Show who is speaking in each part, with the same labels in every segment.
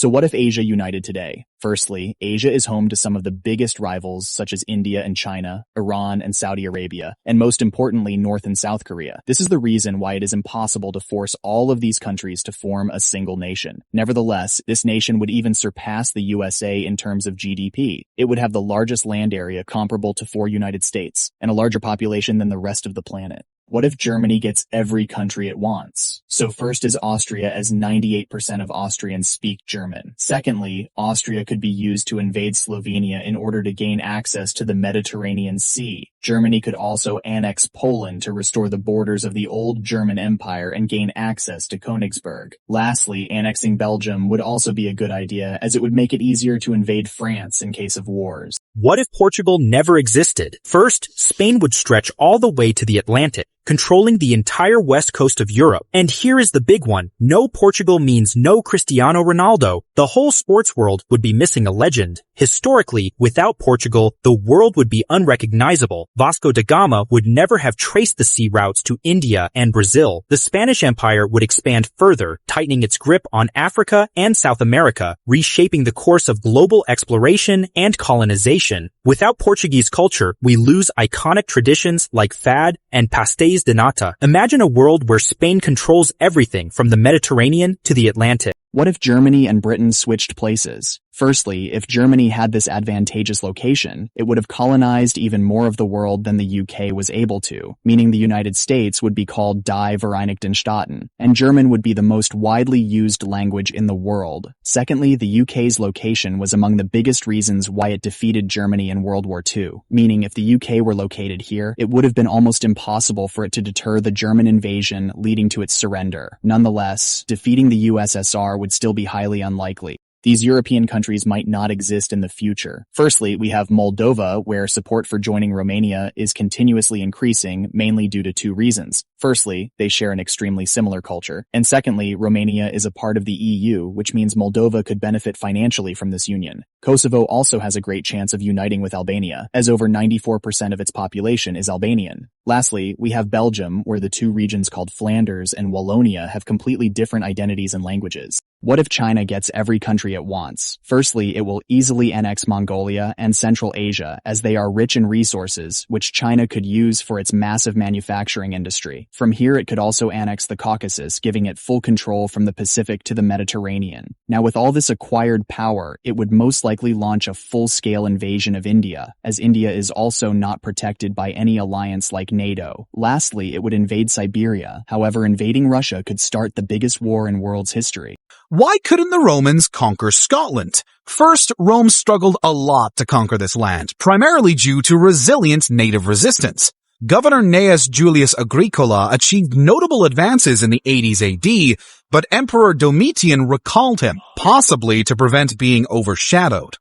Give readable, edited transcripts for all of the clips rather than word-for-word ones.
Speaker 1: So what if Asia united today? Firstly, Asia is home to some of the biggest rivals such as India and China, Iran and Saudi Arabia, and most importantly, North and South Korea. This is the reason why it is impossible to force all of these countries to form a single nation. Nevertheless, this nation would even surpass the USA in terms of GDP. It would have the largest land area comparable to 4 United States, and a larger population than the rest of the planet. What if Germany gets every country it wants? So first is Austria, as 98% of Austrians speak German. Secondly, Austria could be used to invade Slovenia in order to gain access to the Mediterranean Sea. Germany could also annex Poland to restore the borders of the old German Empire and gain access to Königsberg. Lastly, annexing Belgium would also be a good idea, as it would make it easier to invade France in case of wars.
Speaker 2: What if Portugal never existed? First, Spain would stretch all the way to the Atlantic, controlling the entire west coast of Europe. And here is the big one. No Portugal means no Cristiano Ronaldo. The whole sports world would be missing a legend. Historically, without Portugal, the world would be unrecognizable. Vasco da Gama would never have traced the sea routes to India and Brazil. The Spanish Empire would expand further, tightening its grip on Africa and South America, reshaping the course of global exploration and colonization. Without Portuguese culture, we lose iconic traditions like fado and pastéis de nata. Imagine a world where Spain controls everything from the Mediterranean to the Atlantic.
Speaker 1: What if Germany and Britain switched places? Firstly, if Germany had this advantageous location, it would have colonized even more of the world than the UK was able to, meaning the United States would be called Die Vereinigten Staaten, and German would be the most widely used language in the world. Secondly, the UK's location was among the biggest reasons why it defeated Germany in World War II, meaning if the UK were located here, it would have been almost impossible for it to deter the German invasion, leading to its surrender. Nonetheless, defeating the USSR would still be highly unlikely. These European countries might not exist in the future. Firstly, we have Moldova, where support for joining Romania is continuously increasing, mainly due to 2 reasons. Firstly, they share an extremely similar culture. And secondly, Romania is a part of the EU, which means Moldova could benefit financially from this union. Kosovo also has a great chance of uniting with Albania, as over 94% of its population is Albanian. Lastly, we have Belgium, where the 2 regions called Flanders and Wallonia have completely different identities and languages. What if China gets every country it wants? Firstly, it will easily annex Mongolia and Central Asia, as they are rich in resources, which China could use for its massive manufacturing industry. From here, it could also annex the Caucasus, giving it full control from the Pacific to the Mediterranean. Now, with all this acquired power, it would most likely launch a full-scale invasion of India, as India is also not protected by any alliance like NATO. Lastly, it would invade Siberia. However, invading Russia could start the biggest war in world's history.
Speaker 3: Why couldn't the Romans conquer Scotland? First, Rome struggled a lot to conquer this land, primarily due to resilient native resistance. Governor Gnaeus Julius Agricola achieved notable advances in the 80s AD, but Emperor Domitian recalled him, possibly to prevent being overshadowed.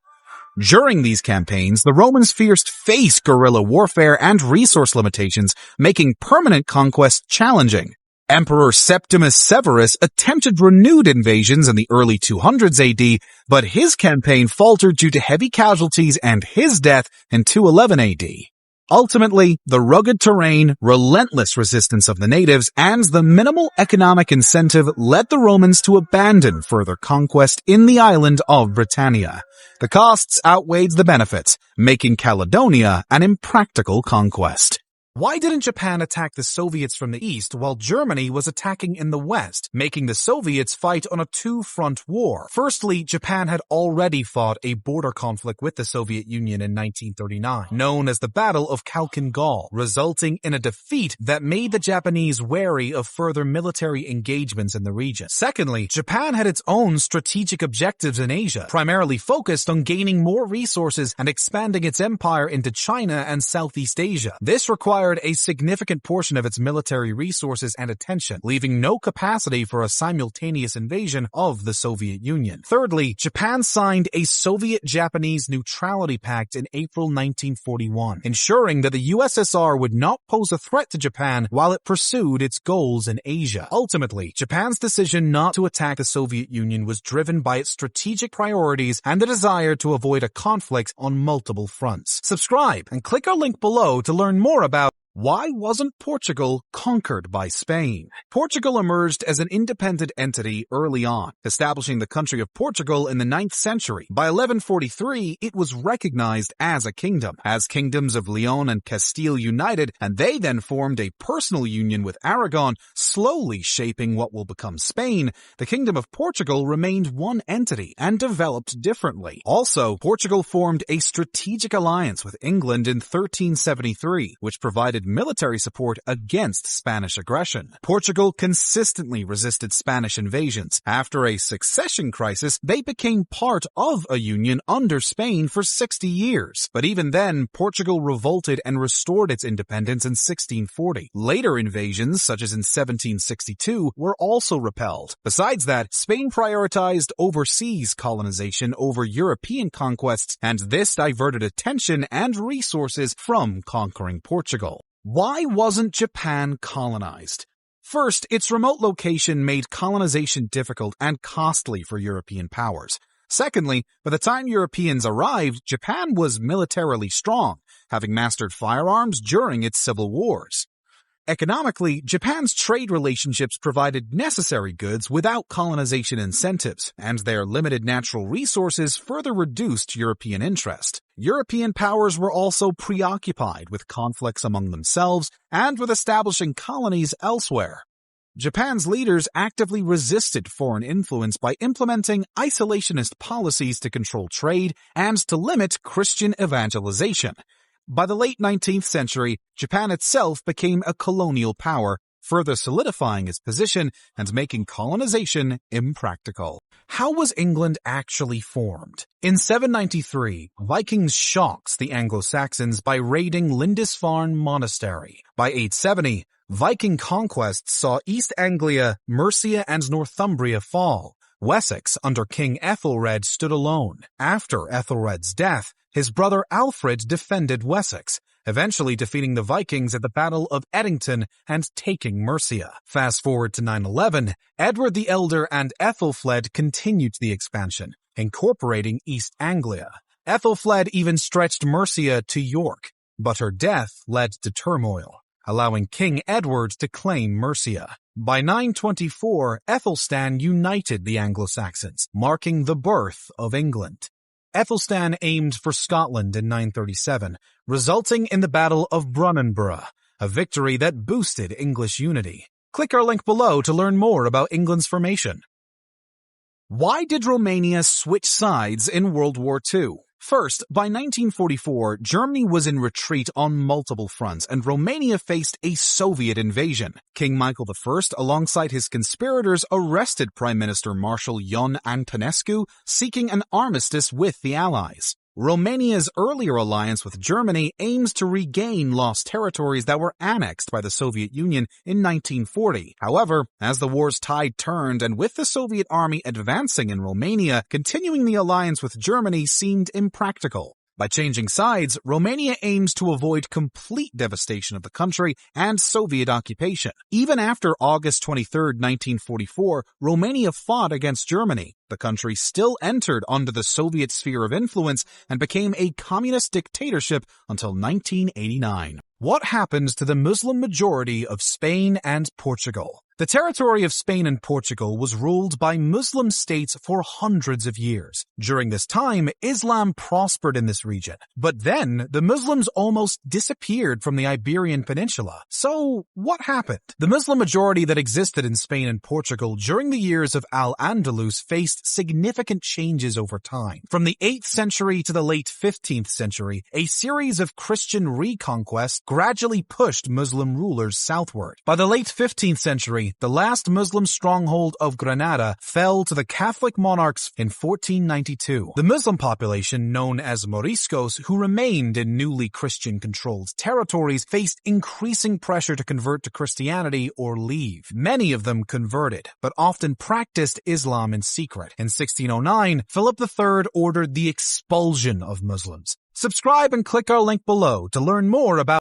Speaker 3: During these campaigns, the Romans faced guerrilla warfare and resource limitations, making permanent conquest challenging. Emperor Septimus Severus attempted renewed invasions in the early 200s AD, but his campaign faltered due to heavy casualties and his death in 211 AD. Ultimately, the rugged terrain, relentless resistance of the natives, and the minimal economic incentive led the Romans to abandon further conquest in the island of Britannia. The costs outweighed the benefits, making Caledonia an impractical conquest. Why didn't Japan attack the Soviets from the east while Germany was attacking in the west, making the Soviets fight on a 2-front war? Firstly, Japan had already fought a border conflict with the Soviet Union in 1939, known as the Battle of Khalkhin Gol, resulting in a defeat that made the Japanese wary of further military engagements in the region. Secondly, Japan had its own strategic objectives in Asia, primarily focused on gaining more resources and expanding its empire into China and Southeast Asia. This required a significant portion of its military resources and attention, leaving no capacity for a simultaneous invasion of the Soviet Union. Thirdly, Japan signed a Soviet-Japanese neutrality pact in April 1941, ensuring that the USSR would not pose a threat to Japan while it pursued its goals in Asia. Ultimately, Japan's decision not to attack the Soviet Union was driven by its strategic priorities and the desire to avoid a conflict on multiple fronts. Subscribe and click our link below to learn more about Why wasn't Portugal conquered by Spain? Portugal emerged as an independent entity early on, establishing the country of Portugal in the 9th century. By 1143, it was recognized as a kingdom, as kingdoms of Leon and Castile united, and they then formed a personal union with Aragon, slowly shaping what will become Spain. The Kingdom of Portugal remained one entity and developed differently. Also, Portugal formed a strategic alliance with England in 1373, which provided military support against Spanish aggression. Portugal consistently resisted Spanish invasions. After a succession crisis, they became part of a union under Spain for 60 years. But even then, Portugal revolted and restored its independence in 1640. Later invasions, such as in 1762, were also repelled. Besides that, Spain prioritized overseas colonization over European conquests, and this diverted attention and resources from conquering Portugal. Why wasn't Japan colonized? First, its remote location made colonization difficult and costly for European powers. Secondly, by the time Europeans arrived, Japan was militarily strong, having mastered firearms during its civil wars. Economically, Japan's trade relationships provided necessary goods without colonization incentives, and their limited natural resources further reduced European interest. European powers were also preoccupied with conflicts among themselves and with establishing colonies elsewhere. Japan's leaders actively resisted foreign influence by implementing isolationist policies to control trade and to limit Christian evangelization. By the late 19th century, Japan itself became a colonial power, further solidifying its position and making colonization impractical. How was England actually formed? In 793, Vikings shocked the Anglo-Saxons by raiding Lindisfarne Monastery. By 870, Viking conquests saw East Anglia, Mercia, and Northumbria fall. Wessex, under King Ethelred, stood alone. After Ethelred's death, his brother Alfred defended Wessex, eventually defeating the Vikings at the Battle of Edington and taking Mercia. Fast forward to 911, Edward the Elder and Ethelfled continued the expansion, incorporating East Anglia. Ethelfled even stretched Mercia to York, but her death led to turmoil, allowing King Edward to claim Mercia. By 924, Aethelstan united the Anglo-Saxons, marking the birth of England. Aethelstan aimed for Scotland in 937, resulting in the Battle of Brunanburh, a victory that boosted English unity. Click our link below to learn more about England's formation. Why did Romania switch sides in World War II? First, by 1944, Germany was in retreat on multiple fronts, and Romania faced a Soviet invasion. King Michael I, alongside his conspirators, arrested Prime Minister Marshal Ion Antonescu, seeking an armistice with the Allies. Romania's earlier alliance with Germany aims to regain lost territories that were annexed by the Soviet Union in 1940. However, as the war's tide turned and with the Soviet army advancing in Romania, continuing the alliance with Germany seemed impractical. By changing sides, Romania aims to avoid complete devastation of the country and Soviet occupation. Even after August 23, 1944, Romania fought against Germany. The country still entered under the Soviet sphere of influence and became a communist dictatorship until 1989. What happened to the Muslim majority of Spain and Portugal? The territory of Spain and Portugal was ruled by Muslim states for hundreds of years. During this time, Islam prospered in this region. But then, the Muslims almost disappeared from the Iberian Peninsula. So, what happened? The Muslim majority that existed in Spain and Portugal during the years of Al-Andalus faced significant changes over time. From the 8th century to the late 15th century, a series of Christian reconquests gradually pushed Muslim rulers southward. By the late 15th century, the last Muslim stronghold of Granada fell to the Catholic monarchs in 1492. The Muslim population, known as Moriscos, who remained in newly Christian-controlled territories, faced increasing pressure to convert to Christianity or leave. Many of them converted, but often practiced Islam in secret. In 1609, Philip III ordered the expulsion of Muslims. Subscribe and click our link below to learn more about